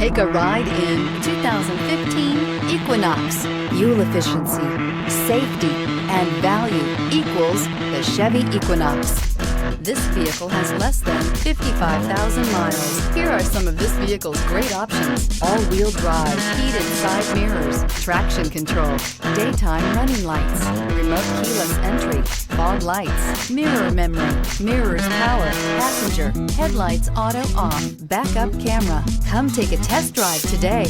Take a ride in 2015 Equinox. Fuel efficiency, safety, and value equals the Chevy Equinox. This vehicle has less than 55,000 miles. Here are some of this vehicle's great options: all-wheel drive, heated side mirrors, traction control, daytime running lights, remote keyless entry, fog lights, mirror memory, mirrors power, passenger, headlights auto off, backup camera. Come take a test drive today.